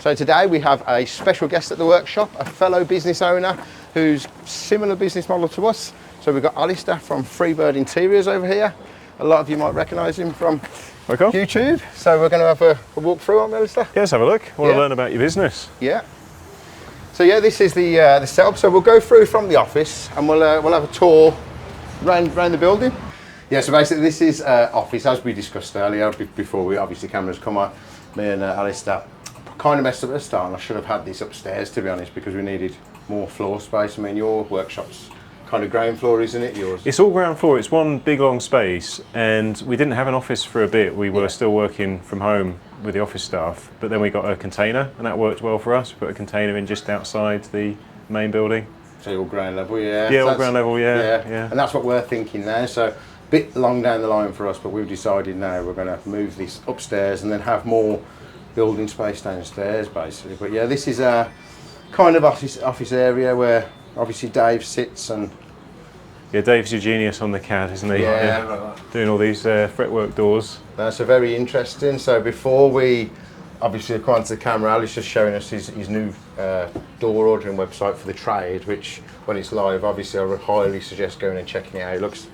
So today we have a special guest at the workshop, a fellow business owner who's similar business model to us. So we've got Alastair from FreeBird Interiors over here. A lot of you might recognise him from YouTube. So we're going to have a walk through, aren't we, Alastair? Yes, have a look. I want to learn about your business. Yeah. So yeah, this is the setup. So we'll go through from the office and we'll have a tour around the building. Yeah, so basically this is office, as we discussed earlier, before we obviously cameras come on. Me and Alastair kind of messed up at the start, and I should have had this upstairs, to be honest, because we needed more floor space. I mean, your workshop's kind of ground floor, isn't it, yours? It's all ground floor. It's one big long space, and we didn't have an office for a bit. We were still working from home with the office staff, but then we got a container, and that worked well for us. We put a container in just outside the main building. So all ground level, yeah? Yeah, so all ground level, yeah. And that's what we're thinking now. So a bit long down the line for us, but we've decided now we're going to move this upstairs and then have more building space downstairs, basically. But yeah, this is a kind of office area where obviously Dave sits and... Yeah, Dave's your genius on the CAD, isn't he? Yeah. Doing all these fretwork doors. That's very interesting. So before we obviously come onto the camera, Ali's just showing us his new door ordering website for the trade, which when it's live, obviously I would highly suggest going and checking it out. It looks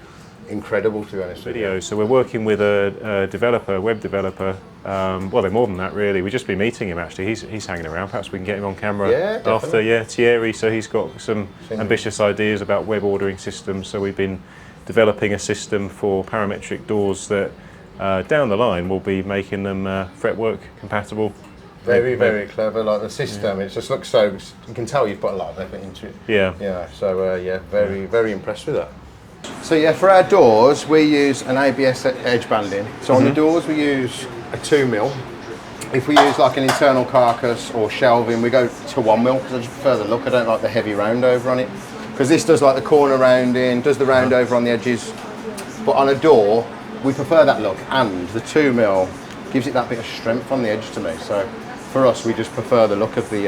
incredible, to be honest with you. So we're working with a developer, web developer. Well, they're more than that, really. We've just been meeting him, actually. He's hanging around. Perhaps we can get him on camera after. Yeah, Thierry. So he's got some ambitious ideas about web ordering systems. So we've been developing a system for parametric doors that down the line will be making them fretwork compatible. Very, very clever. Like the system, it just looks so. You can tell you've put a lot of effort into it. Yeah. Yeah. So yeah, very impressed with that. So yeah, for our doors we use an ABS edge banding. So on the doors we use a 2mm. If we use like an internal carcass or shelving, we go to 1mm because I just prefer the look. I don't like the heavy round over on it, because this does like the corner rounding, does the round over on the edges. But on a door we prefer that look, and the 2mm gives it that bit of strength on the edge to me. So for us, we just prefer the look of the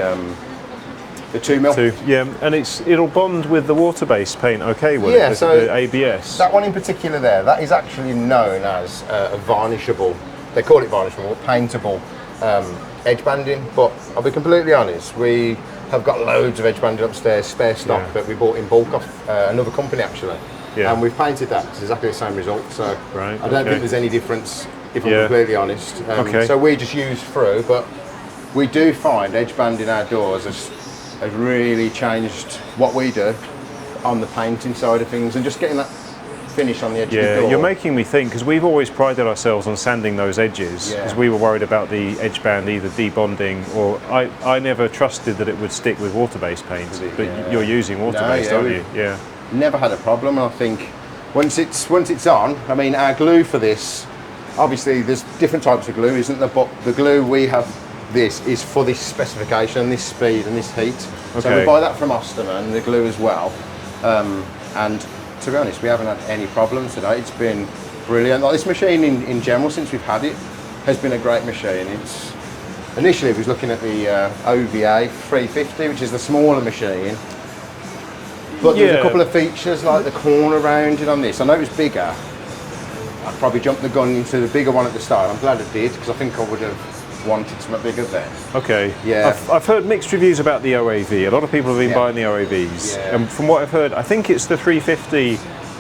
2mm. Yeah, and it'll bond with the water-based paint, okay? Will it? So the ABS. That one in particular there, that is actually known as a varnishable. They call it varnishable, paintable edge banding. But I'll be completely honest, we have got loads of edge banding upstairs, spare stock that we bought in bulk off another company actually. Yeah. And we've painted that. It's exactly the same result. So I don't think there's any difference, if I'm completely honest. So we just use through, but we do find edge banding our doors has really changed what we do on the painting side of things, and just getting that finish on the edge of the door. You're making me think, because we've always prided ourselves on sanding those edges, because we were worried about the edge band either debonding, or I never trusted that it would stick with water-based paints, but you're using water-based, aren't you? Yeah. Never had a problem. I think once it's on, I mean, our glue for this, obviously there's different types of glue, isn't there? But the glue we have, this is for this specification, this speed and this heat. So we buy that from Osterman, the glue as well. And to be honest, we haven't had any problems today. It's been brilliant. Like this machine in general, since we've had it, has been a great machine. Initially we was looking at the OVA 350, which is the smaller machine. But there's a couple of features like the corner rounding on this. I know it was bigger. I probably jumped the gun into the bigger one at the start. I'm glad I did, because I think I would have wanted something bigger then. Okay. Yeah. I've heard mixed reviews about the OAV. A lot of people have been buying the OAVs. Yeah. And from what I've heard, I think it's the 350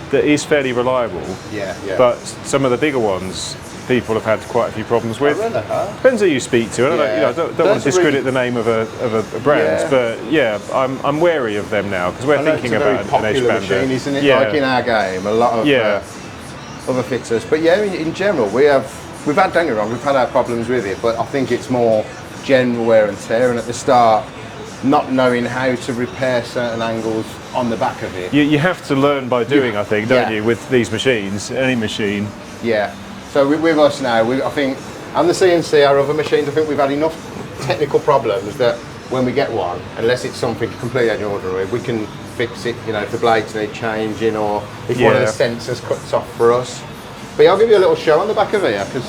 that is fairly reliable. Yeah. But some of the bigger ones, people have had quite a few problems with. Depends who you speak to. I don't want to discredit the name of a brand, but yeah, I'm wary of them now, because we're thinking about an edge bander. Machine, isn't it? Like in our game, a lot of other fitters. But yeah, in general, we've had, don't get me wrong, we've had our problems with it, but I think it's more general wear and tear, and at the start, not knowing how to repair certain angles on the back of it. You have to learn by doing, I think, don't you, with these machines, any machine. Yeah. So with us now, I think, and the CNC, our other machines, I think we've had enough technical problems that when we get one, unless it's something completely out of the ordinary, we can fix it, you know, if the blades need changing, or if one of the sensors cuts off for us. But yeah, I'll give you a little show on the back of here, because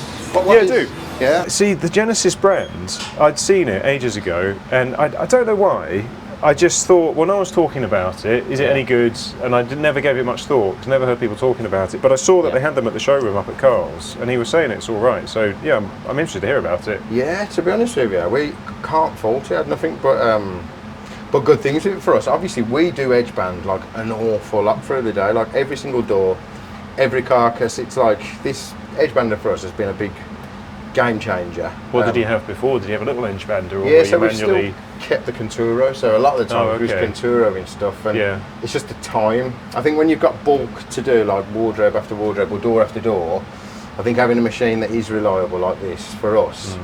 do. Yeah. See, the Genesis brand, I'd seen it ages ago, and I don't know why. I just thought, when I was talking about it, is it any good? And I never gave it much thought, because I never heard people talking about it. But I saw that they had them at the showroom up at Karl's, and he was saying it's all right. So yeah, I'm interested to hear about it. Yeah, to be honest with you, we can't fault it. Had nothing but good things with it for us. Obviously, we do edge band like an awful lot through the day. Like every single door, every carcass. It's like this edge bander for us has been a big game changer. What did you have before? Did you have a little edge bander, or yeah, were so you we manually? still kept the Conturo. So a lot of the time it was Conturo and stuff, and it's just the time. I think when you've got bulk to do, like wardrobe after wardrobe or door after door, I think having a machine that is reliable like this for us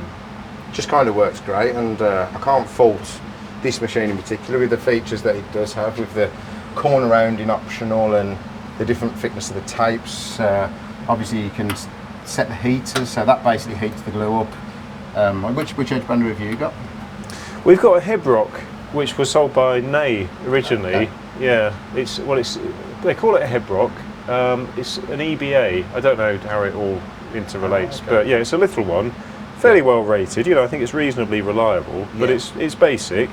just kind of works great. And I can't fault this machine in particular with the features that it does have, with the corner rounding optional and the different thickness of the tapes. Obviously you can set the heaters, so that basically heats the glue up. Which edge bander have you got? We've got a Hebrock, which was sold by Ney originally. Okay. Yeah, they call it a Hebrock. It's an EBA. I don't know how it all interrelates, but yeah, it's a little one, fairly well rated. You know, I think it's reasonably reliable, but it's basic.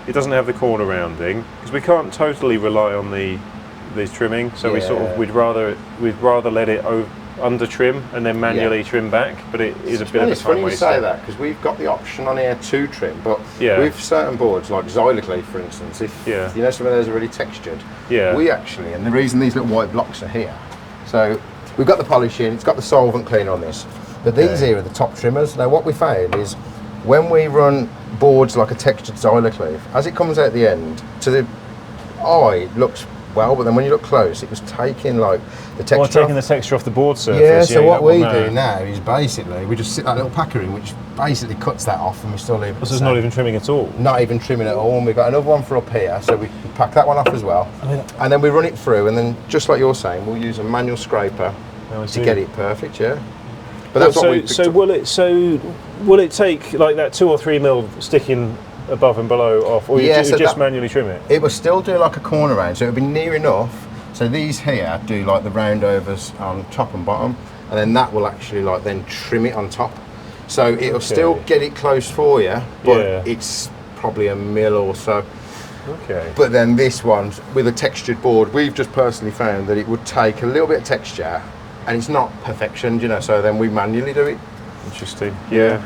It doesn't have the corner rounding because we can't totally rely on the trimming. So we'd rather let it under trim and then manually trim back, but it is a bit of a time waster. It's funny you say that, because we've got the option on here to trim, but with certain boards like Xyloclave for instance, if you know some of those are really textured, we actually, and the reason these little white blocks are here, so we've got the polishing, it's got the solvent cleaner on this, but these here are the top trimmers. Now what we found is when we run boards like a textured Xyloclave, as it comes out the end, to the eye it looks well, but then when you look close, it was taking like the texture taking the texture off the board surface. Yeah, so what we do now is basically we just sit that little packer in, which basically cuts that off, and we still leave it. So it's not even trimming at all? Not even trimming at all, and we've got another one for up here, so we pack that one off as well. And then we run it through, and then just like you're saying, we'll use a manual scraper to get it perfect, But that's what we picked up. Will it take like that 2 or 3 mil sticking above and below off, or you just manually trim it? It will still do like a corner round, so it'll be near enough. So these here do like the roundovers on top and bottom, and then that will actually like then trim it on top. So it'll still get it close for you, but it's probably a mil or so. Okay. But then this one, with a textured board, we've just personally found that it would take a little bit of texture, and it's not perfection, you know, so then we manually do it. Interesting. Yeah.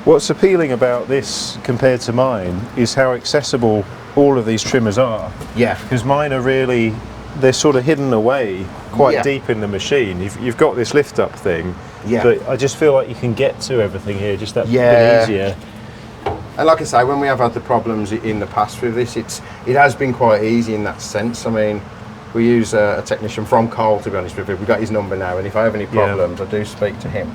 What's appealing about this compared to mine is how accessible all of these trimmers are. Yeah. Because mine are really, they're sort of hidden away quite deep in the machine. You've got this lift up thing, but I just feel like you can get to everything here just that bit easier. And like I say, when we have had the problems in the past with this, it has been quite easy in that sense. I mean, we use a technician from Karl, to be honest with you. We've got his number now, and if I have any problems, I do speak to him.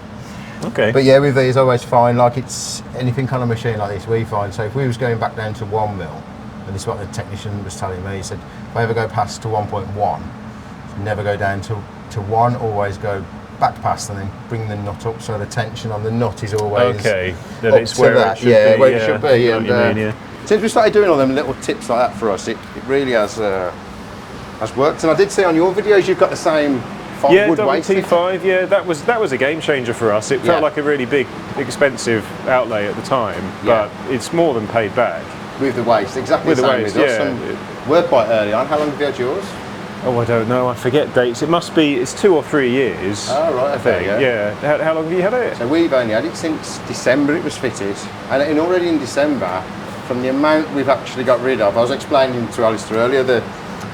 Okay. But yeah, with these, always fine. Like it's anything kind of machine like this, we find. So if we was going back down to 1 mil, and this is what the technician was telling me, he said, if I ever go past to 1.1, never go down to 1, always go back past and then bring the nut up, so the tension on the nut is always then it's where it should be. Where it should be. And since we started doing all them little tips like that for us, it really has worked. And I did see on your videos you've got the same wood waste. T5, that was a game changer for us. It felt like a really big, expensive outlay at the time, but it's more than paid back. With the waste, exactly the same with us. And we're quite early on. How long have you had yours? Oh, I don't know. I forget dates. It must be. It's 2 or 3 years. Oh right, I think. Yeah. How long have you had it? So we've only had it since December. It was fitted, and already in December, from the amount we've actually got rid of, I was explaining to Alastair earlier that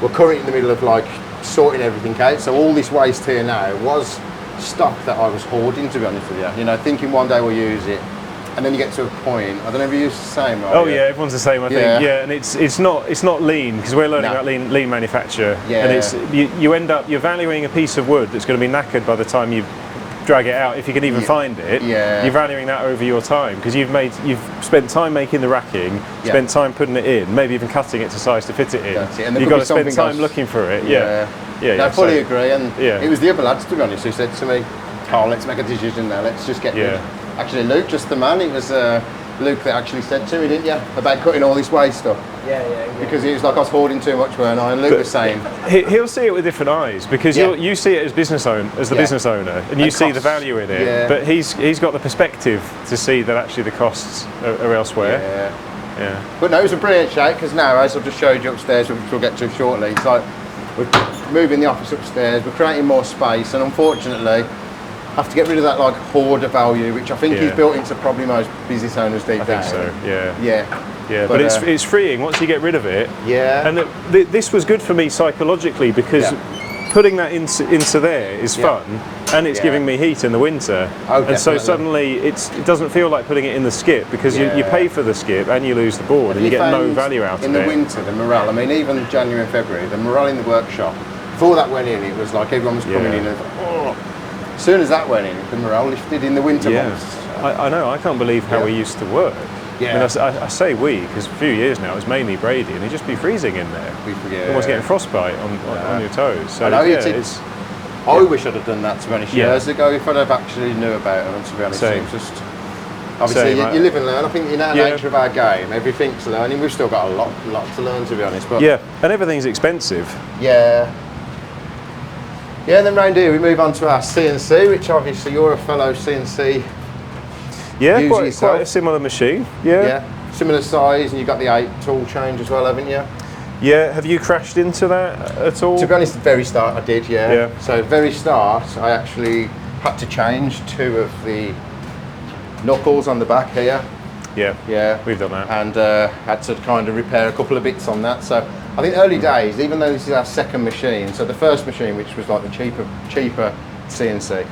we're currently in the middle of like sorting everything out. So all this waste here now was stock that I was hoarding, to be honest with you. You know, thinking one day we'll use it. And then you get to a point. I don't know if you use the same. Oh yeah, everyone's the same. I think. Yeah, and it's not lean, because we're learning about lean manufacture. Yeah. And it's you end up you're valuing a piece of wood that's going to be knackered by the time you drag it out, if you can even find it. Yeah. You're valuing that over your time, because you've spent time making the racking, spent time putting it in, maybe even cutting it to size to fit it in. That's it. And you've got to spend time looking for it. Yeah. I fully agree. And it was the other lads, to be honest, who said to me, "Karl, let's make a decision now. Let's just get rid." Actually, Luke, just the man. It was Luke that actually said to me, didn't you, about cutting all this waste stuff? Yeah. Because he was like, I was hoarding too much, weren't I? And Luke was saying he'll see it with different eyes, because you see it as business business owner, and you see the value in it. But he's got the perspective to see that actually the costs are elsewhere. Yeah. But no, it was a brilliant shape because now, as I've just showed you upstairs, which we'll get to shortly, it's like we're moving the office upstairs, we're creating more space, and unfortunately, have to get rid of that like hoarder value, which I think is built into probably most business owners deep down. I think so. Yeah. Yeah. But it's freeing once you get rid of it. Yeah. And this was good for me psychologically because putting that into there is fun, and it's giving me heat in the winter. Oh, and so suddenly it doesn't feel like putting it in the skip because you pay for the skip and you lose the board and you get no value out of it. In the winter, the morale, I mean, even January and February, the morale in the workshop, before that went in, it was like everyone was coming in and as soon as that went in, the morale lifted in the winter months. I know, I can't believe how we used to work. Yeah. I mean, I say we, because a few years now it's mainly Brady, and he'd just be freezing in there. Almost getting frostbite on your toes. So, I wish I'd have done that, to be honest, years ago, if I'd have actually knew about it, to be honest. It was just, obviously, you live and learn. I think in our nature of our game, everything's learning. We've still got a lot to learn, to be honest. But and everything's expensive. Yeah, and then round here we move on to our CNC, which obviously you're a fellow CNC. Yeah, quite a similar machine. Yeah, similar size, and you've got the 8 tool change as well, haven't you? Yeah, have you crashed into that at all? To be honest, the very start I did, yeah. So very start, I actually had to change 2 of the knuckles on the back here. Yeah, we've done that. And had to kind of repair a couple of bits on that. So I think early days, even though this is our second machine, so the first machine, which was like the cheaper CNC,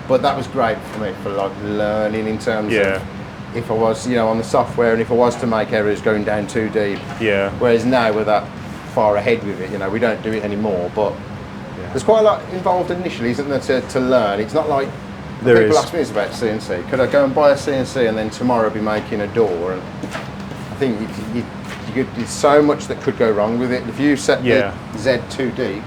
but that was great for me for like learning in terms of if I was, on the software, and if I was to make errors going down too deep. Yeah. Whereas now we're that far ahead with it, we don't do it anymore, but there's quite a lot involved initially, isn't there, to learn. It's not like people ask me this about CNC. Could I go and buy a CNC and then tomorrow be making a door? And I think there's so much that could go wrong with it. If you set the Z too deep.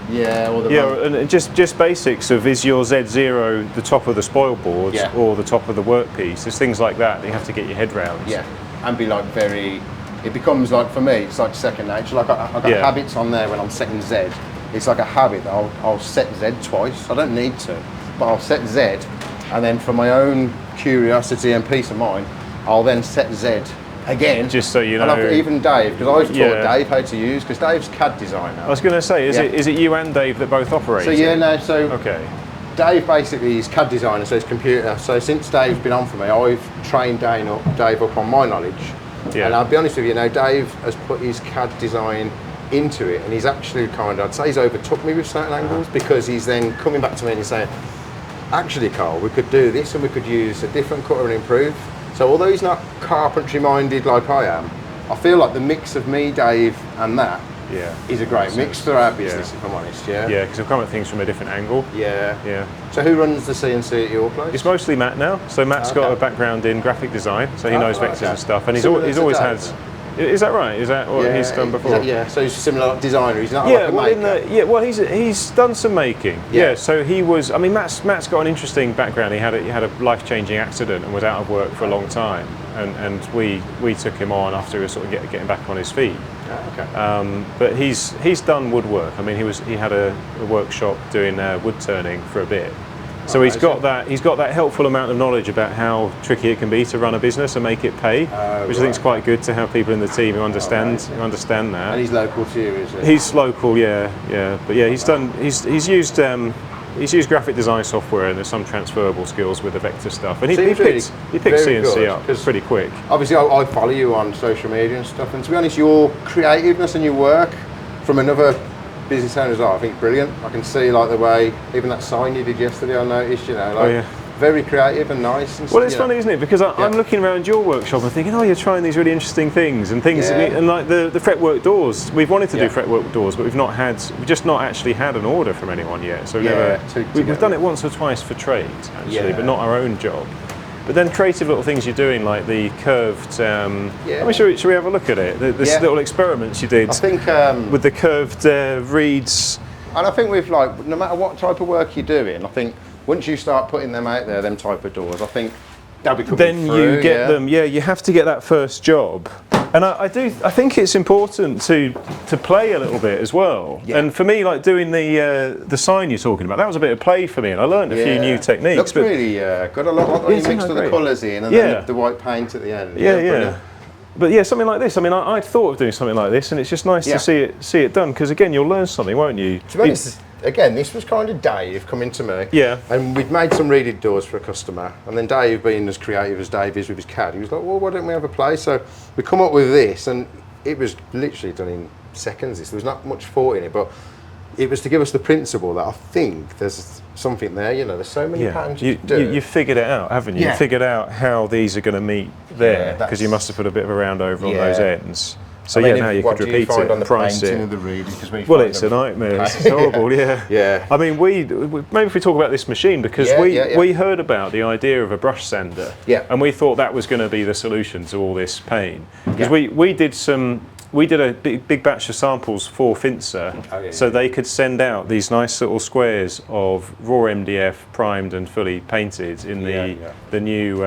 And just basics of, is your Z0 the top of the spoil board or the top of the workpiece? There's things like that you have to get your head round. Yeah, and be like it becomes like, for me, it's like second nature. Like I've got habits on there when I'm setting Z. It's like a habit that I'll set Z twice. I don't need to, but I'll set Z, and then for my own curiosity and peace of mind, I'll then set Z again. Just so you know. And even Dave, because I always taught Dave how to use, because Dave's CAD designer. I was going to say, is it you and Dave that both operate? So Dave basically is CAD designer, so he's computer. So since Dave's been on for me, I've trained Dave up on my knowledge. Yeah. And I'll be honest with you, Dave has put his CAD design into it, and he's actually I'd say he's overtook me with certain angles, because he's then coming back to me and he's saying, actually, Karl, we could do this and we could use a different cutter and improve. So although he's not carpentry minded like I am, I feel like the mix of me, Dave, and that is a great mix for our business, if I'm honest. Yeah, because we've come at things from a different angle. Yeah. So who runs the CNC at your place? It's mostly Matt now. So Matt's got a background in graphic design, so he knows vectors and stuff, and he's always had. Is that right? Is that what he's done before? So he's a similar designer. He's not like a maker. He's done some making. So he was. I mean, Matt's got an interesting background. He had a life-changing accident and was out of work for a long time, and we took him on after he was sort of getting back on his feet. But he's done woodwork. I mean, he had a workshop doing wood turning for a bit. So he's got that helpful amount of knowledge about how tricky it can be to run a business and make it pay, which I think is quite good to have people in the team who understand that. And he's local to you, is he? He's local, But he's used graphic design software, and there's some transferable skills with the vector stuff. And he picked CNC up pretty quick. Obviously, I follow you on social media and stuff, and to be honest, your creativeness and your work from another business owners I think brilliant. I can see like the way, even that sign you did yesterday, I noticed, very creative and nice. And it's funny, isn't it? Because I'm looking around your workshop and thinking, you're trying these really interesting things and like the fretwork doors. We've wanted to do fretwork doors, but we've just not actually had an order from anyone yet. So we've done it once or twice for trade, actually, but not our own job. But then creative little things you're doing, like the curved. I mean, should we have a look at it? This little experiments you did. I think with the curved reeds. And I think with no matter what type of work you're doing, I think once you start putting them out there, them type of doors, I think they'll be coming then through, you get them. Yeah, you have to get that first job. And I think it's important to play a little bit as well. Yeah. And for me, like doing the sign you're talking about, that was a bit of play for me, and I learned a few new techniques. Looks really good. A lot. You mixed all the colours in, and then the white paint at the end. Yeah. But yeah, something like this. I mean, I'd thought of doing something like this, and it's just nice to see it done. Because again, you'll learn something, won't you? To be honest, again, this was kind of Dave coming to me. Yeah. And we'd made some reeded doors for a customer, and then Dave, being as creative as Dave is with his CAD, he was like, "Well, why don't we have a play?" So we come up with this, and it was literally done in seconds. There was not much thought in it, but it was to give us the principle that I think there's something there. You know, there's so many patterns you can do. You figured it out, haven't you? Yeah. You figured out how these are going to meet there, because you must have put a bit of a round over on those ends. So now you could repeat it and price it. Of the reed, well, it's a nightmare. It's horrible. Yeah. I mean, maybe if we talk about this machine, because we heard about the idea of a brush sander, and we thought that was going to be the solution to all this pain. Because we did a big batch of samples for Finsa, so they could send out these nice little squares of raw MDF primed and fully painted in the new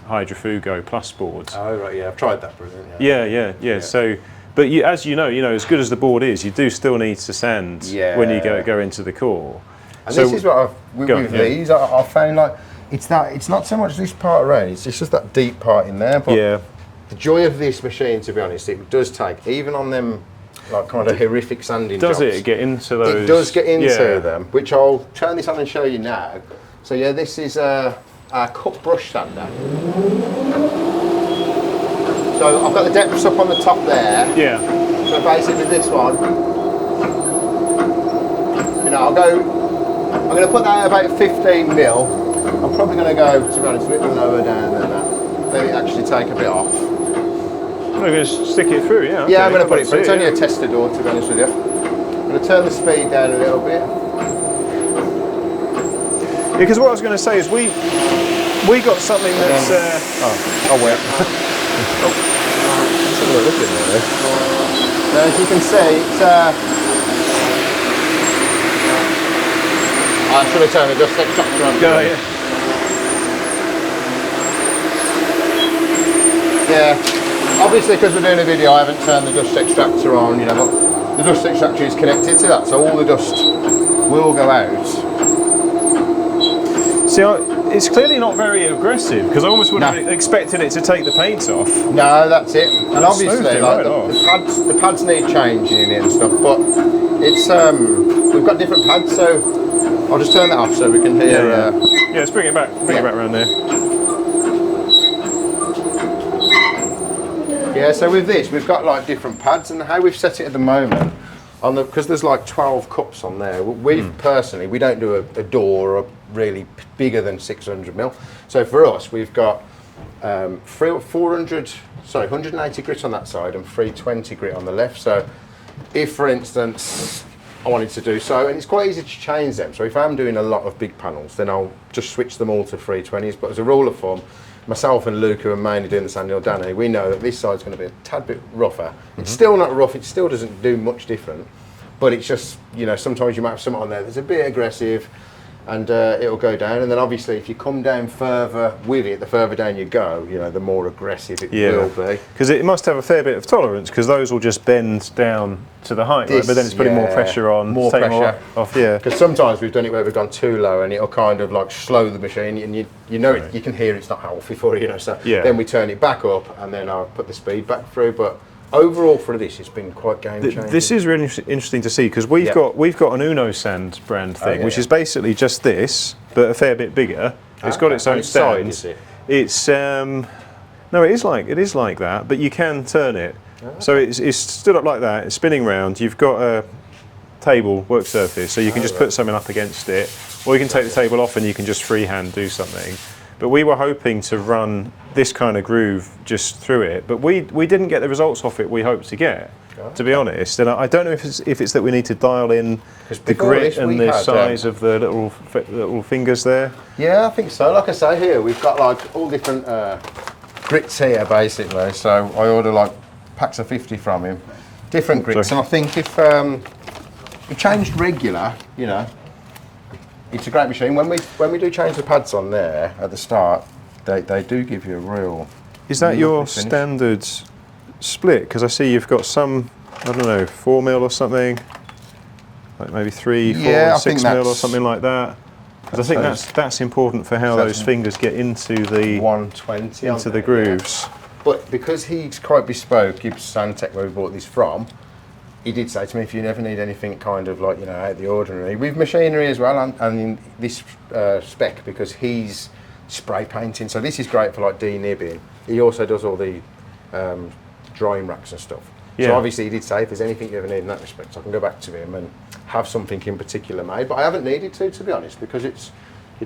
Hydrofugo Plus boards. Oh right, yeah, I've tried that. Brilliant. Yeah. So, but as you know, as good as the board is, you do still need to sand when you go into the core. And this is what with these, I found like it's not so much this part around; it's just that deep part in there. But the joy of this machine, to be honest, it does take, even on them like kind of horrific sanding jobs. Does it get into those? It does get into them, which I'll turn this on and show you now. So yeah, this is our cut brush sander. So I've got the depths up on the top there. Yeah. So basically this one, I'm going to put that at about 15 mil. I'm probably going to go, to be honest, a bit lower down than that. Let it actually take a bit off. I'm going to stick it through, yeah. Yeah, I'm going to put it through. It's only a tester door, to be honest with you. I'm going to turn the speed down a little bit. Yeah, because what I was going to say is we got something that's... wet. Let's have a look in there. Now, as you can see, it's... I should have turned the dust extractor on. Yeah, obviously because we're doing a video I haven't turned the dust extractor on, but the dust extractor is connected to that, so all the dust will go out. See, it's clearly not very aggressive, because I almost would have expected it to take the paint off. No, that's it. And obviously like, the pads need changing in it and stuff, but it's we've got different pads, so I'll just turn that off so we can hear. Yeah, let's bring it back. Bring it back around there. Yeah, so with this, we've got like different pads, and how we've set it at the moment, because there's like 12 cups on there. Personally, we don't do a door really bigger than 600 mil. So for us, we've got 180 grit on that side and 320 grit on the left. So if, for instance, I wanted to do so, and it's quite easy to change them. So if I'm doing a lot of big panels, then I'll just switch them all to 320s. But as a rule of thumb, myself and Luke, who are mainly doing the sanding, or Danny, we know that this side's going to be a tad bit rougher. It's still not rough, it still doesn't do much different, but it's just, sometimes you might have something on there that's a bit aggressive, and it'll go down. And then obviously if you come down further with it, the further down you go, the more aggressive it will be. Because it must have a fair bit of tolerance, because those will just bend down to the height, right? But then it's putting more pressure on. More pressure. Off, Because sometimes we've done it where we've gone too low, and it'll kind of like slow the machine, and you can hear it's not healthy for you, so then we turn it back up, and then I'll put the speed back through. But overall for this, it's been quite game changing. This is really interesting to see, because we've got an Uno Sand brand thing, which is basically just this, but a fair bit bigger. It's got its own stand. It's no, it is like that, but you can turn it. So it's stood up like that. It's spinning round. You've got a table work surface, so you can just put something up against it, or you can take the table off and you can just freehand do something. But we were hoping to run this kind of groove just through it, but we didn't get the results off it we hoped to get, to be honest. And I don't know if it's that we need to dial in the grit and the size of the little fingers there. Yeah, I think so. Like I say, here we've got like all different grits here basically. So I order like packs of 50 from him, different grits. And I think if we changed regular, it's a great machine. When we do change the pads on there at the start, they do give you a real... Is that your standard split? Because I see you've got some, I don't know, 4 mil or something, like maybe 3, 4, 6 mil or something like that. Because I think that's important for how those fingers get into the 120 into the grooves. But because he's quite bespoke, Gibbs Sandtech, where we bought this from, he did say to me, if you never need anything kind of like, you know, out of the ordinary, with machinery as well, and in this spec, because he's spray painting, so this is great for like denibbing. He also does all the drying racks and stuff. Yeah. So obviously he did say if there's anything you ever need in that respect, I can go back to him and have something in particular made. But I haven't needed to be honest, because it's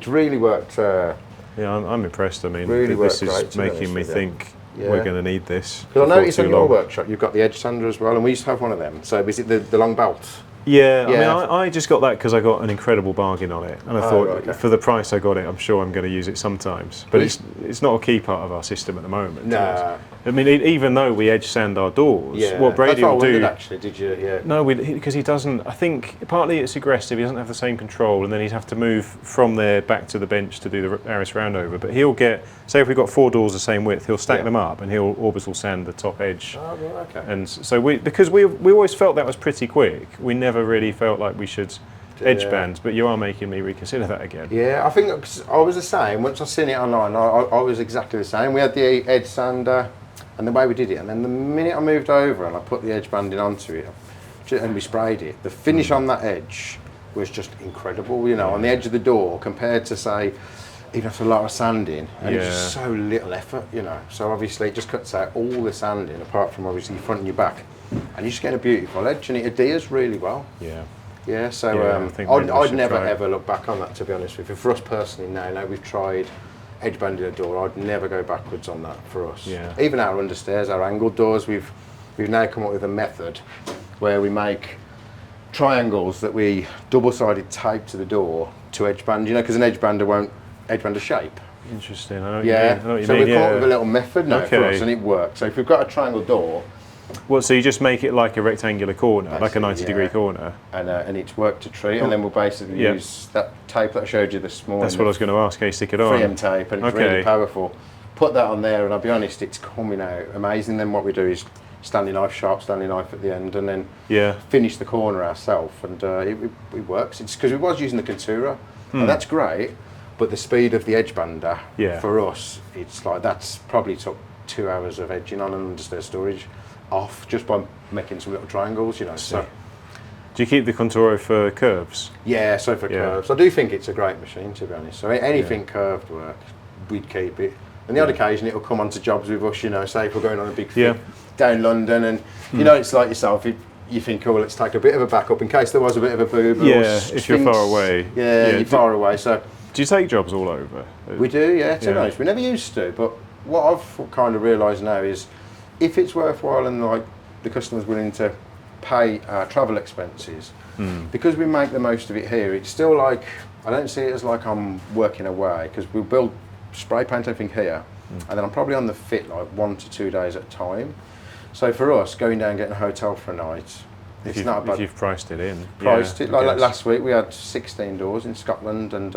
really worked. Yeah, I'm impressed. I mean, really this is making me think we're going to need this. Because I noticed in your workshop you've got the edge sander as well, and we used to have one of them. So is it the long belt? Yeah, I mean, I just got that because I got an incredible bargain on it, and I thought for the price I got it, I'm sure I'm going to use it sometimes. But it's not a key part of our system at the moment. No. I mean, even though we edge sand our doors, what Brady will do. Actually, did you? Yeah. No, because he doesn't. I think partly it's aggressive. He doesn't have the same control, and then he'd have to move from there back to the bench to do the Aris roundover. But he'll get, say, if we've got 4 doors the same width, he'll stack them up, and he'll orbital sand the top edge. Oh, well, okay. And so because we always felt that was pretty quick, we never really felt like we should edge band. But you are making me reconsider that again. Yeah, I think I was the same. Once I seen it online, I was exactly the same. We had the edge sander. And the way we did it, and then the minute I moved over and I put the edge banding onto it and we sprayed it, the finish on that edge was just incredible, you know, on the edge of the door compared to, say, even after a lot of sanding, and it's just so little effort, you know. So obviously it just cuts out all the sanding apart from obviously your front and your back, and you just get a beautiful edge, and it adheres really well. Yeah. Yeah, so I'd never ever look back on that, to be honest with you. For us personally now we've tried edge banding a door, I'd never go backwards on that for us. Yeah. Even our understairs, our angled doors, we've now come up with a method where we make triangles that we double-sided tape to the door to edge band, you know, because an edge bander won't edge band a shape. Interesting, I know what you mean. I know what you mean. We've come up with a little method now for us, and it works. So if we've got a triangle door, so you just make it like a rectangular corner, like a 90-degree corner? And it's worked a treat, and then we'll basically use that tape that I showed you this morning. That's what I was going to ask, how you stick it on? 3M tape, and it's really powerful. Put that on there, and I'll be honest, it's coming out amazing. Then what we do is Stanley knife, sharp Stanley knife at the end, and then finish the corner ourselves, and it works. It's because we was using the Contura, and that's great, but the speed of the edge bander, for us, it's like that's probably took 2 hours of edging on and understair storage off just by making some little triangles, you know. So, do you keep the Conturo for curves? Yeah, so for curves. I do think it's a great machine, to be honest. So anything curved work, we'd keep it. And the odd occasion it'll come onto jobs with us, you know, say if we're going on a big fit down London, and you know, it's like yourself, you think, oh, let's take a bit of a backup in case there was a bit of a boob. If you're far away. You're far away. So do you take jobs all over? We do, to be honest. We never used to, but what I've kind of realised now is if it's worthwhile and like the customer's willing to pay our travel expenses, because we make the most of it here, it's still like, I don't see it as like I'm working away, because we'll build, spray paint everything here, and then I'm probably on the fit like 1 to 2 days at a time. So for us, going down and getting a hotel for a night, it's not bad. If you've priced it in. Like last week we had 16 doors in Scotland, and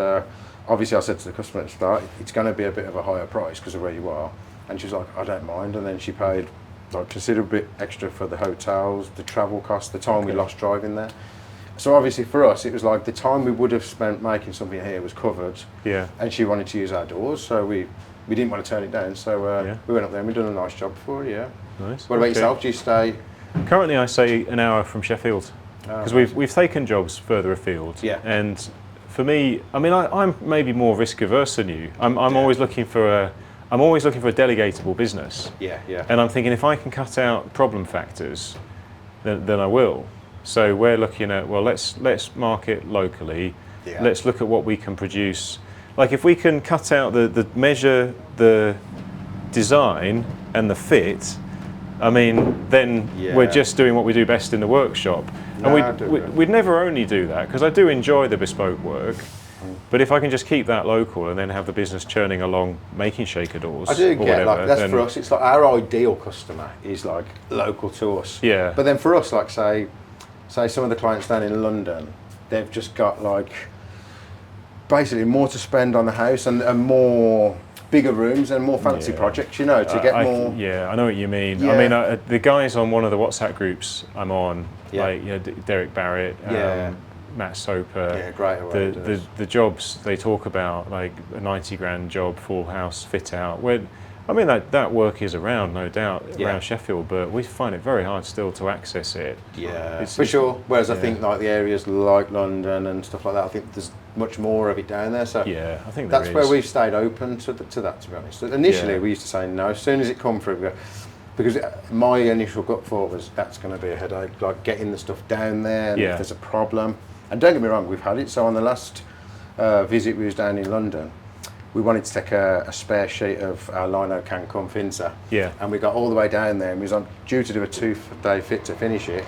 obviously I said to the customer at the start, it's going to be a bit of a higher price because of where you are. And she was like, I don't mind. And then she paid like considerable bit extra for the hotels, the travel costs, the time we lost driving there. So obviously for us, it was like the time we would have spent making something here was covered. Yeah. And she wanted to use our doors, so we didn't want to turn it down. So we went up there and we've done a nice job for her. Nice. What about yourself? Do you stay? Currently, I stay an hour from Sheffield because we've taken jobs further afield. Yeah. And for me, I mean, I'm maybe more risk averse than you. I'm always looking for a delegatable business. Yeah, yeah. And I'm thinking if I can cut out problem factors, then I will. So we're looking at, well, let's market locally. Yeah. Let's look at what we can produce. Like if we can cut out the measure, the design, and the fit, I mean, then we're just doing what we do best in the workshop. No, and we'd never only do that, because I do enjoy the bespoke work. But if I can just keep that local and then have the business churning along making shaker doors, I do get like that's for us. It's like our ideal customer is like local to us. Yeah. But then for us, like say some of the clients down in London, they've just got like basically more to spend on the house and more bigger rooms and more fancy projects, you know, to get more. Yeah, I know what you mean. Yeah. I mean, the guys on one of the WhatsApp groups I'm on, like Derek Barrett. Matt Soper, the jobs they talk about, like a 90 grand job, full house fit out. I I mean, that work is around, no doubt, around Sheffield, but we find it very hard still to access it. Yeah, for sure. Whereas I think like the areas like London and stuff like that, I think there's much more of it down there. So yeah, I think that's where we've stayed open to that, to be honest. Initially, we used to say no. As soon as it come through, we go, because my initial gut thought was that's going to be a headache, like getting the stuff down there, and if there's a problem. And don't get me wrong, we've had it. So on the last visit we was down in London, we wanted to take a spare sheet of our lino can confinza. Yeah. And we got all the way down there and we was due to do a 2-day fit to finish it,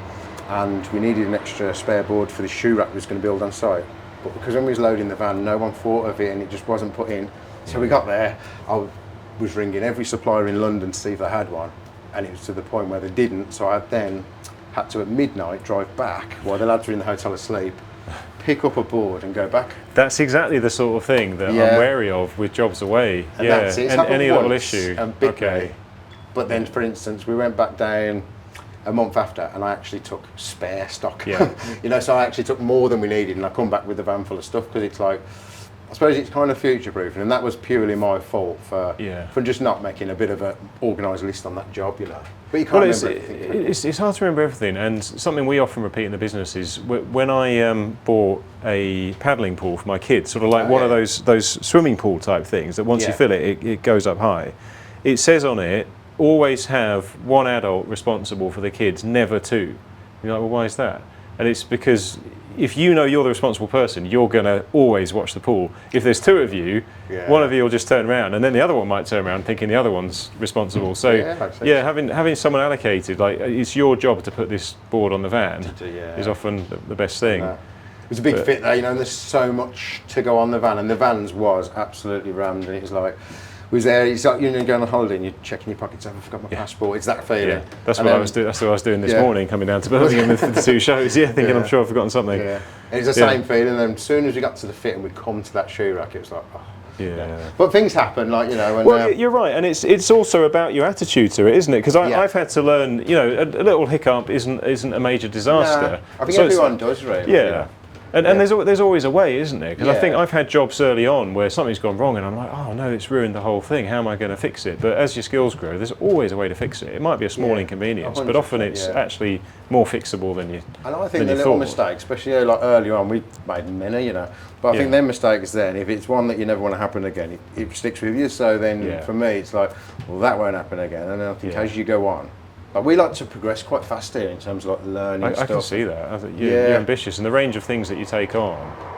and we needed an extra spare board for the shoe rack we was going to build on site. But because when we was loading the van, no one thought of it and it just wasn't put in. So we got there, I was ringing every supplier in London to see if they had one, and it was to the point where they didn't. So I then had to at midnight drive back while the lads were in the hotel asleep, pick up a board and go back. That's exactly the sort of thing that I'm wary of with jobs away. And that's it. And any little issue. Okay. But then, for instance, we went back down a month after and I actually took spare stock. Yeah. You know, so I actually took more than we needed, and I come back with a van full of stuff, because it's like, I suppose it's kind of future-proofing, and that was purely my fault for just not making a bit of an organised list on that job, you know. But you can't remember everything. It's hard to remember everything, and something we often repeat in the business is when I bought a paddling pool for my kids, sort of like one of those swimming pool type things that once you fill it, it goes up high. It says on it, always have one adult responsible for the kids, never two. You're like, well, why is that? And it's because if you know you're the responsible person, you're going to always watch the pool. If there's two of you, one of you will just turn around, and then the other one might turn around thinking the other one's responsible. So having someone allocated, like it's your job to put this board on the van, is often the best thing. It was a big fit there, you know, and there's so much to go on the van, and the van's was absolutely rammed, and it was like, was there, it's like, you know, going on holiday and you're checking your pockets, I forgot my passport, it's that feeling. Yeah. That's what I was doing this morning, coming down to Birmingham with the two shows, thinking I'm sure I've forgotten something. Yeah. And it's the same feeling, and then as soon as we got to the fit and we'd come to that shoe rack, it was like, oh. Yeah. But things happen, like, you know. Well, you're right, and it's also about your attitude to it, isn't it? Because I've had to learn, you know, a little hiccup isn't a major disaster. I think everyone does, really. Yeah. You know? And there's always a way, isn't there? Because I think I've had jobs early on where something's gone wrong and I'm like, oh no, it's ruined the whole thing. How am I going to fix it? But as your skills grow, there's always a way to fix it. It might be a small inconvenience, but often it's actually more fixable than you And I think the little mistakes, especially like early on, we made many, you know. But I think them mistakes then, if it's one that you never want to happen again, it sticks with you. So then for me, it's like, well, that won't happen again. And then I think as you go on, like we like to progress quite fast here in terms of like learning stuff. I can see that. You're ambitious, and the range of things that you take on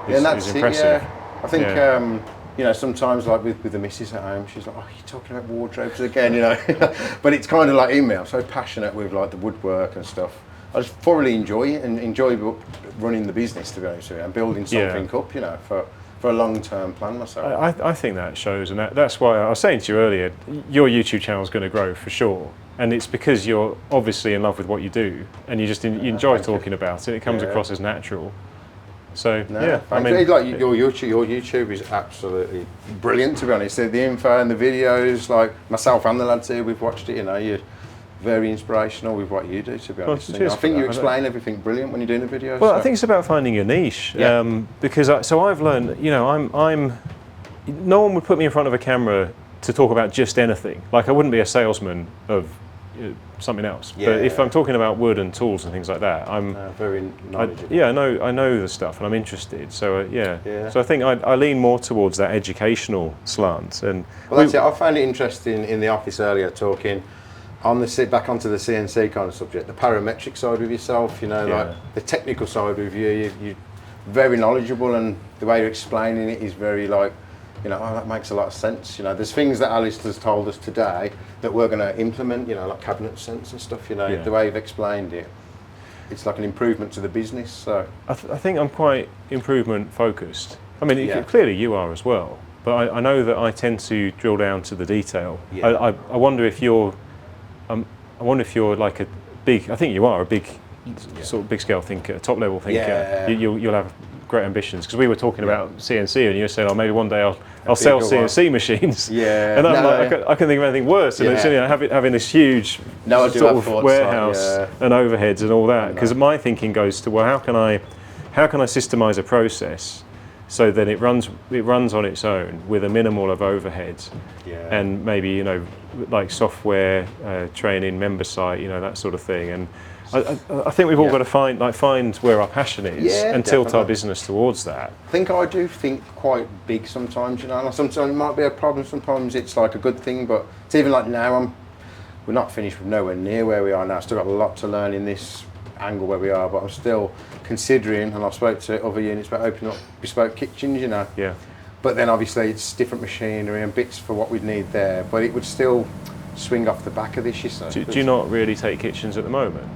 is impressive. I think you know, sometimes like with the missus at home, she's like, "Oh, you're talking about wardrobes again," you know. But it's kind of like me. I'm so passionate with like the woodwork and stuff. I just thoroughly enjoy it and enjoy running the business, to be honest with you, and building something up, you know, for a long-term plan myself. I think that shows, and that's why I was saying to you earlier, your YouTube channel is going to grow for sure. And it's because you're obviously in love with what you do, and you just you enjoy talking about it. It comes across as natural. So I mean, like your YouTube is absolutely brilliant, to be honest. The info and the videos, like myself and the lads here, we've watched it. You know, you're very inspirational with what you do, to be honest. I think you explain everything brilliant when you're doing the videos. Well, I think it's about finding your niche. Because I've learned, you know, I'm no one would put me in front of a camera to talk about just anything. Like I wouldn't be a salesman of something else. But if I'm talking about wood and tools and things like that, I'm very knowledgeable. I know the stuff and I'm interested. So so I think I lean more towards that educational slant. And well, that's it. I found it interesting in the office earlier talking on back onto the CNC kind of subject, the parametric side with yourself. You know, like the technical side with you. You're very knowledgeable, and the way you're explaining it is very like, you know, that makes a lot of sense. You know, there's things that Alastair's told us today that we're going to implement, you know, like cabinet sense and stuff, you know, the way you've explained it, it's like an improvement to the business. So I think I'm quite improvement focused. I mean, clearly you are as well, but I know that I tend to drill down to the detail. I wonder if you're like a big, I think you are a big, sort of big scale thinker, top level thinker. You'll have great ambitions, because we were talking about CNC and you were saying, oh, maybe one day I'll sell CNC machines. And I'm like, I can think of anything worse. And it's, you know, having this huge sort of warehouse and overheads and all that. Because my thinking goes to, well, how can I systemize a process So then it runs on its own with a minimal of overheads, and maybe, you know, like software, training, member site, you know, that sort of thing. And I think we've all got to find where our passion is and tilt our business towards that. I do think quite big sometimes, you know. And sometimes it might be a problem. Sometimes it's like a good thing, but it's even like now we're not finished. We're nowhere near where we are now. Still got a lot to learn in this angle where we are, but I'm still considering, and I've spoke to other units about opening up bespoke kitchens, you know. Yeah. But then obviously it's different machinery and bits for what we'd need there, but it would still swing off the back of this, you know. Do you not really take kitchens at the moment?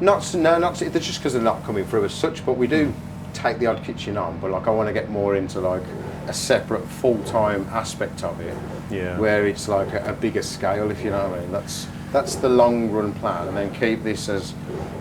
Not just because they're not coming through as such, but we do take the odd kitchen on, but like I want to get more into like a separate full-time aspect of it, where it's like a bigger scale, if you know what I mean. That's the long run plan, and then keep this as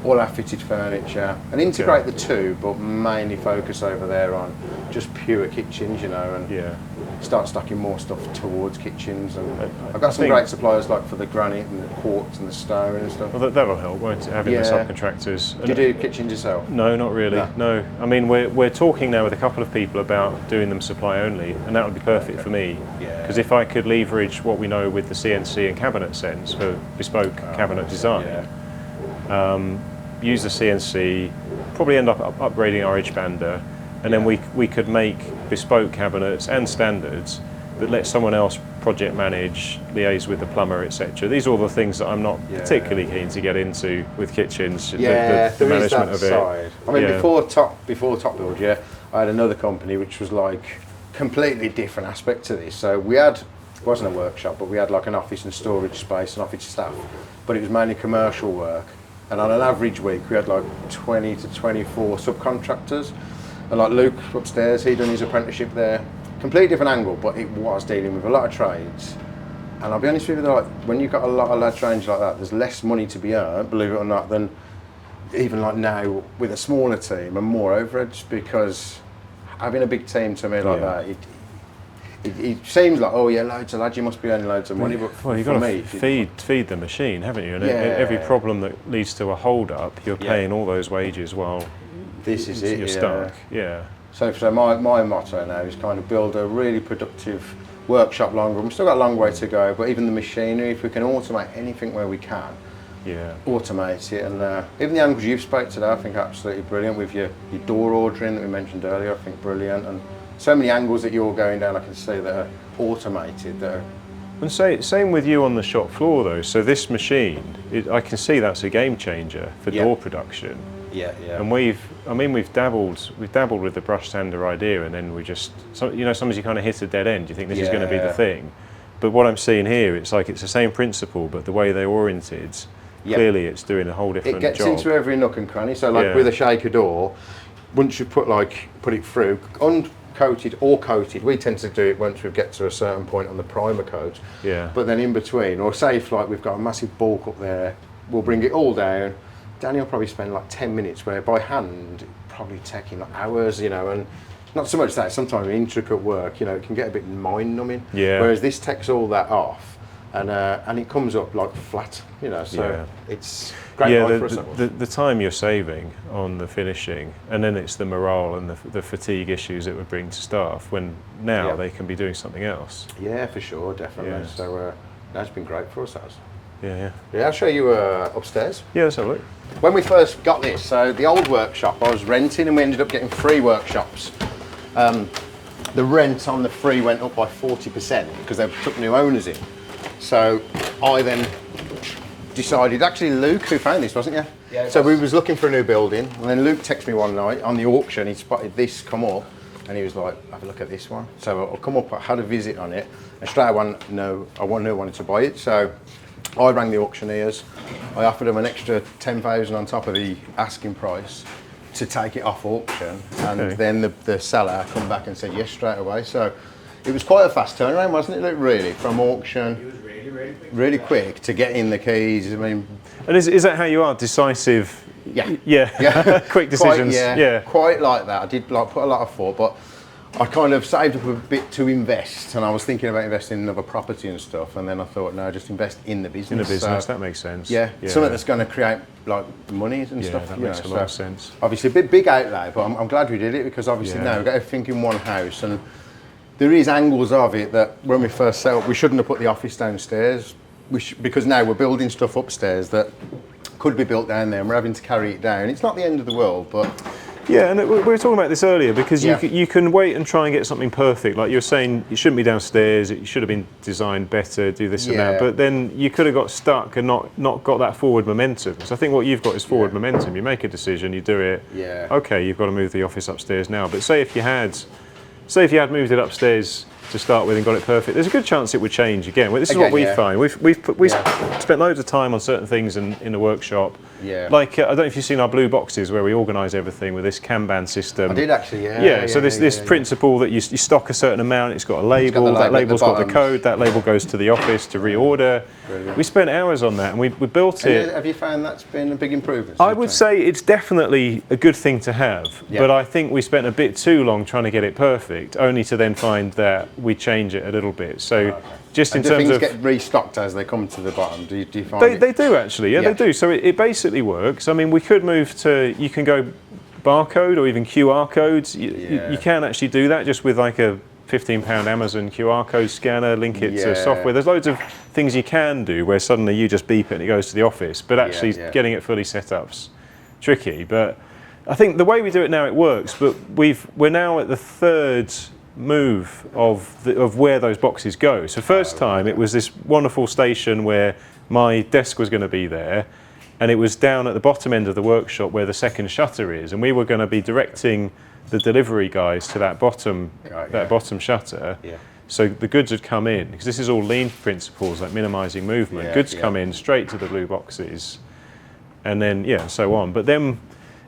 all our fitted furniture and integrate the two, but mainly focus over there on just pure kitchens, you know, and start stocking more stuff towards kitchens. And I've got some great suppliers like for the granite and the quartz and the stone and stuff. Well, that'll help, won't it? Having the subcontractors. Do you do kitchens yourself? No, not really. No. I mean, we're talking now with a couple of people about doing them supply only, and that would be perfect for me. Because if I could leverage what we know with the CNC and cabinet sense for bespoke cabinet design, use the CNC, probably end up upgrading our edgebander, and then we could make bespoke cabinets and standards that let someone else project manage, liaise with the plumber, etc. These are all the things that I'm not particularly keen to get into with kitchens. The management of it. I mean, before TOPBUILD, I had another company which was like completely different aspect to this. So we had, it wasn't a workshop, but we had like an office and storage space and office staff, but it was mainly commercial work. And on an average week, we had like 20 to 24 subcontractors. And like Luke upstairs, he'd done his apprenticeship there. Completely different angle, but it was dealing with a lot of trades. And I'll be honest with you, like, when you've got a lot of lad trades like that, there's less money to be earned, believe it or not, than even like now with a smaller team and more overheads, because having a big team to me like that, it seems like, oh yeah, loads of lads, you must be earning loads of money, but well, you've got to feed the machine, haven't you? And every problem that leads to a hold up, you're paying all those wages while you're stuck. So my motto now is kind of build a really productive workshop long run. We've still got a long way to go, but even the machinery, if we can automate anything where we can, automate it. And even the angles you've spoke today, I think absolutely brilliant, with your door ordering that we mentioned earlier, I think brilliant. And so many angles that you're going down, I can see, that are automated. And same with you on the shop floor though. So this machine, I can see that's a game changer for door production. And we've dabbled with the brush sander idea, and then we just, sometimes you kind of hit a dead end. You think this is going to be the thing, but what I'm seeing here, it's like it's the same principle, but the way they're oriented, clearly it's doing a whole different job. It gets into every nook and cranny. So like with a shaker door, once you put it through, uncoated or coated, we tend to do it once we get to a certain point on the primer coat. But then in between, or say if like we've got a massive bulk up there, we'll bring it all down. Danny will probably spend like 10 minutes, where by hand, probably taking like hours, you know, and not so much that, sometimes intricate work, you know, it can get a bit mind-numbing. Whereas this takes all that off, and it comes up like flat, you know, so it's great for us. The time you're saving on the finishing, and then it's the morale and the fatigue issues it would bring to staff, when now they can be doing something else. Yeah, for sure, definitely. So that's been great for us, has. Yeah, I'll show you upstairs. Yeah, let's have a look. When we first got this, so the old workshop I was renting, and we ended up getting 3 workshops. The rent on the 3 went up by 40% because they took new owners in. So I then decided, actually Luke who found this, wasn't you? Yeah. So we was looking for a new building, and then Luke texted me one night on the auction, he spotted this come up, and he was like, have a look at this one. So I'll come up, I had a visit on it, and straight away I wanted to buy it. So I rang the auctioneers. I offered them an extra 10,000 on top of the asking price to take it off auction, and then the seller come back and said yes straight away. So it was quite a fast turnaround, wasn't it, Luke, really, from auction? It was really quick to get in the keys. I mean, and is that how you are, decisive? Yeah. Quick decisions. Quite like that. I did put a lot of thought, but I kind of saved up a bit to invest, and I was thinking about investing in another property and stuff, and then I thought, no, just invest in the business. In the business, that makes sense. Yeah, something that's going to create like money and stuff. That makes a lot of sense. Obviously, a big outlay, but I'm glad we did it, because obviously now we've got everything in one house, and there is angles of it that when we first set up, we shouldn't have put the office downstairs, because now we're building stuff upstairs that could be built down there, and we're having to carry it down. It's not the end of the world, but... Yeah, and we were talking about this earlier, because you can wait and try and get something perfect. Like you're saying, it shouldn't be downstairs, it should have been designed better, do this and that. But then you could have got stuck and not got that forward momentum. So I think what you've got is forward momentum. You make a decision, you do it. Yeah. Okay, you've got to move the office upstairs now. But say if you had moved it upstairs to start with and got it perfect, there's a good chance it would change again. Well, this is what we find. We've spent loads of time on certain things in the workshop. Yeah. Like I don't know if you've seen our blue boxes where we organise everything with this Kanban system. I did actually, So this principle that you stock a certain amount, it's got a label, that label's got the code, that label goes to the office to reorder. Brilliant. We spent hours on that, and we built it. Have you found that's been a big improvement? I would say it's definitely a good thing to have, but I think we spent a bit too long trying to get it perfect, only to then find that we change it a little bit. So just in terms of... Do things get restocked as they come to the bottom? Do you find they do actually, they do. So it basically works. I mean, we could move to, you can go barcode or even QR codes. You can actually do that just with like a £15 Amazon QR code scanner, link it to software. There's loads of things you can do where suddenly you just beep it and it goes to the office, but actually getting it fully set up's tricky. But I think the way we do it now, it works, but we're now at the third move of where those boxes go. So first time it was this wonderful station where my desk was going to be there, and it was down at the bottom end of the workshop where the second shutter is, and we were going to be directing the delivery guys to that bottom bottom shutter. So the goods would come in, because this is all lean principles like minimizing movement. Goods come in straight to the blue boxes, and then so on. But then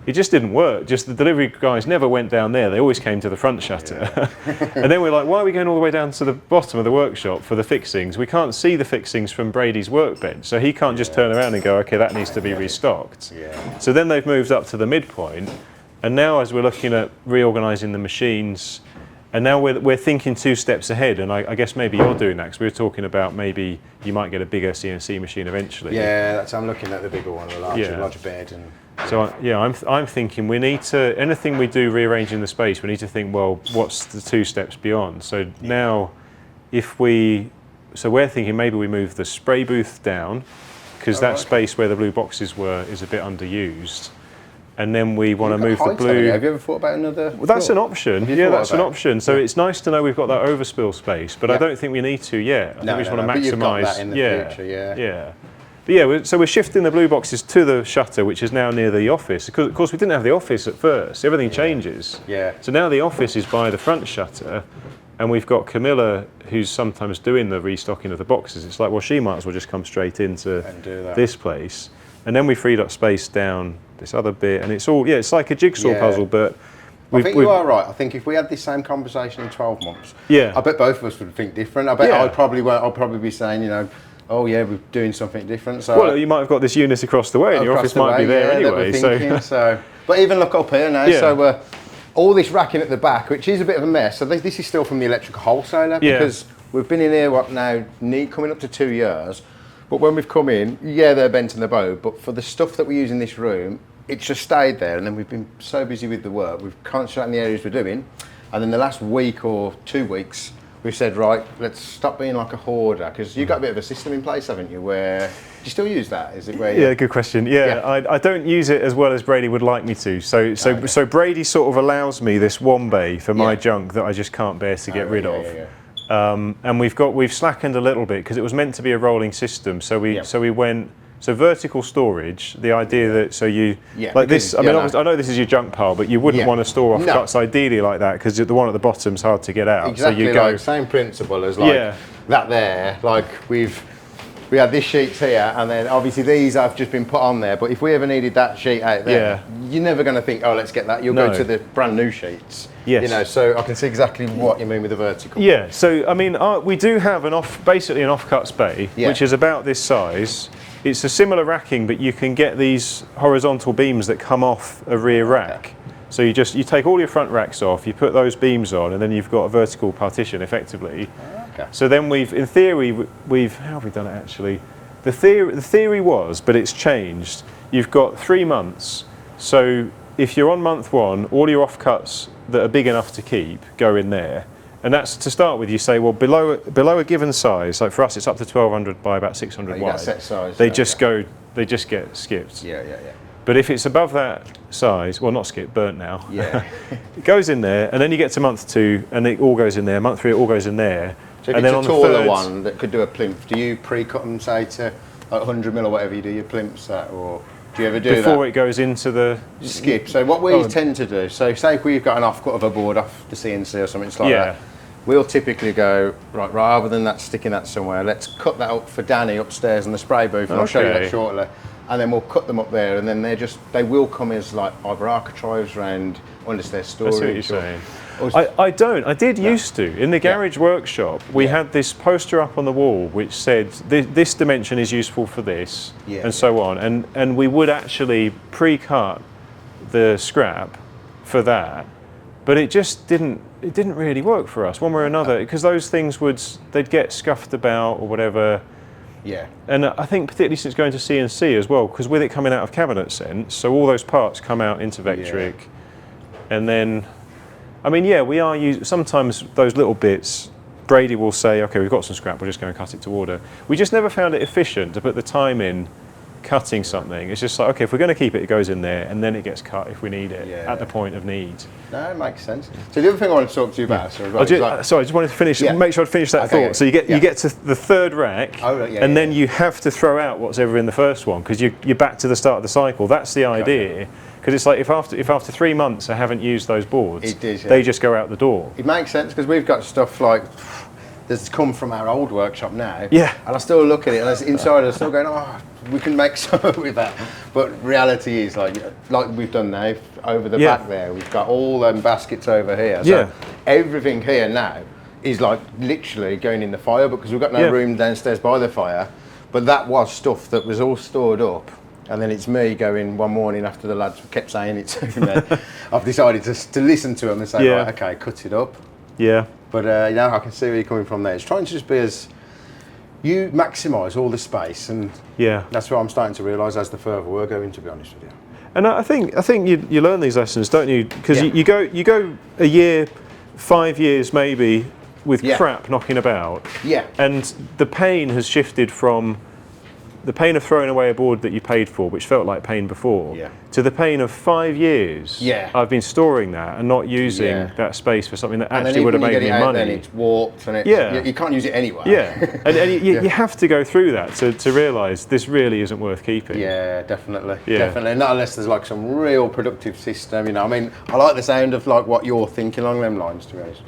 it just didn't work. Just the delivery guys never went down there. They always came to the front shutter. And then we're like, why are we going all the way down to the bottom of the workshop for the fixings? We can't see the fixings from Brady's workbench, so he can't just turn around and go, okay, that needs to be restocked. So then they've moved up to the midpoint, and now as we're looking at reorganising the machines, and now we're thinking 2 steps ahead, and I guess maybe you're doing that, because we were talking about maybe you might get a bigger CNC machine eventually. I'm looking at the bigger one, the larger bed. And so I'm thinking we need to, anything we do rearranging the space, we need to think, well, what's the 2 steps beyond? So now we're thinking maybe we move the spray booth down, because that space where the blue boxes were is a bit underused. And then we want to move the blue. Have you ever thought about another? Well, that's an option. That's an option. So it's nice to know we've got that overspill space, but I don't think we need to yet. I think we just want to maximise. But you've got that in the future, But so we're shifting the blue boxes to the shutter, which is now near the office. Because of course we didn't have the office at first. Everything changes. So now the office is by the front shutter, and we've got Camilla, who's sometimes doing the restocking of the boxes. It's like, well, she might as well just come straight into this place. And then we freed up space down this other bit, and it's all, it's like a jigsaw puzzle, but I think you are right. I think if we had this same conversation in 12 months, I bet both of us would think different. I bet I'd probably be saying, oh yeah, we're doing something different. So well, you might have got this unit across the way, and your office might be there anyway. So, but even look up here now. So all this racking at the back, which is a bit of a mess. So this is still from the electrical wholesaler, because we've been in here coming up to 2 years. But when we've come in, they're bent in the bow, but for the stuff that we use in this room, it's just stayed there, and then we've been so busy with the work, we've concentrated on the areas we're doing, and then the last week or 2 weeks, we've said, right, let's stop being like a hoarder, because you've got a bit of a system in place, haven't you, where, do you still use that? Is it where good question. I don't use it as well as Brady would like me to, so Brady sort of allows me this one bay for my junk that I just can't bear to get rid of. And we've slackened a little bit because it was meant to be a rolling system. So we went vertical storage. The idea that like this. I mean, I know this is your junk pile, but you wouldn't want to store offcuts ideally like that, because the one at the bottom's hard to get out. Exactly. So you go same principle as that there. Like we had this sheet here, and then obviously these have just been put on there, but if we ever needed that sheet out there, you're never going to think, oh, let's get that. You'll go to the brand new sheets. So I can see exactly what you mean with the vertical. So I mean, we do have basically an offcuts bay, which is about this size. It's a similar racking, but you can get these horizontal beams that come off a rear rack. So you take all your front racks off, you put those beams on, and then you've got a vertical partition effectively. Okay. So then in theory, how have we done it actually? The theory was, but it's changed. You've got 3 months. So if you're on month 1, all your offcuts that are big enough to keep go in there. And that's to start with. You say, well, below a given size, like for us, it's up to 1200 by about 600 wide. Set size. They just get skipped. Yeah. But if it's above that size, well, not skipped, burnt now. Yeah. It goes in there, and then you get to month 2, and it all goes in there. Month 3, it all goes in there. So if and it's then a on taller the third, one that could do a plinth, do you pre-cut them, say, to like 100 mil or whatever you do your plinths at, or do you ever do before that? it goes into the Skip. So what we tend to do, so say if we've got an off-cut of a board off the CNC or something like that, we'll typically go, right, rather than that sticking that somewhere, let's cut that up for Danny upstairs in the spray booth, and I'll show you that shortly. And then we'll cut them up there, and then they will come as like either architraves round under their storage. I see what you're saying. I did used to. In the garage workshop, we had this poster up on the wall which said this dimension is useful for this, and so on. And we would actually pre-cut the scrap for that, but it just didn't really work for us one way or another, because those things they'd get scuffed about or whatever. Yeah. And I think particularly since going to CNC as well, because with it coming out of cabinet sense, so all those parts come out into Vectric, and then, I mean, we are using, sometimes those little bits, Brady will say, okay, we've got some scrap, we're just going to cut it to order. We just never found it efficient to put the time in cutting something. It's just like, okay, if we're going to keep it, it goes in there, and then it gets cut if we need it at the point of need. No, it makes sense. So the other thing I want to talk to you about, sorry, I just wanted to finish, make sure I'd finish that thought. So you get to the third rack, and then you have to throw out what's ever in the first one, because you're back to the start of the cycle. That's the idea. Because it's like if after 3 months I haven't used those boards, they just go out the door. It makes sense, because we've got stuff like that's come from our old workshop now. Yeah. And I still look at it, and as inside I'm still going, oh, we can make something with that. But reality is, like we've done now, over the back there, we've got all them baskets over here. So everything here now is like literally going in the fire, because we've got no room downstairs by the fire. But that was stuff that was all stored up. And then it's me going one morning after the lads kept saying it to me. I've decided to listen to them and say, right, okay, cut it up. Yeah. But I can see where you're coming from there. It's trying to just be as, you maximise all the space, and that's what I'm starting to realise as the further we're going, to be honest with you. And I think you learn these lessons, don't you? Because you go a year, 5 years maybe, with crap knocking about. Yeah. And the pain has shifted from the pain of throwing away a board that you paid for, which felt like pain before, to the pain of 5 years. Yeah. I've been storing that and not using that space for something that actually would have made me money. Then it's warped, and you can't use it anyway. Yeah, and you have to go through that to realise this really isn't worth keeping. Yeah, definitely. Definitely. Not unless there's like some real productive system. You know, I mean, I like the sound of like what you're thinking along them lines, to be honest.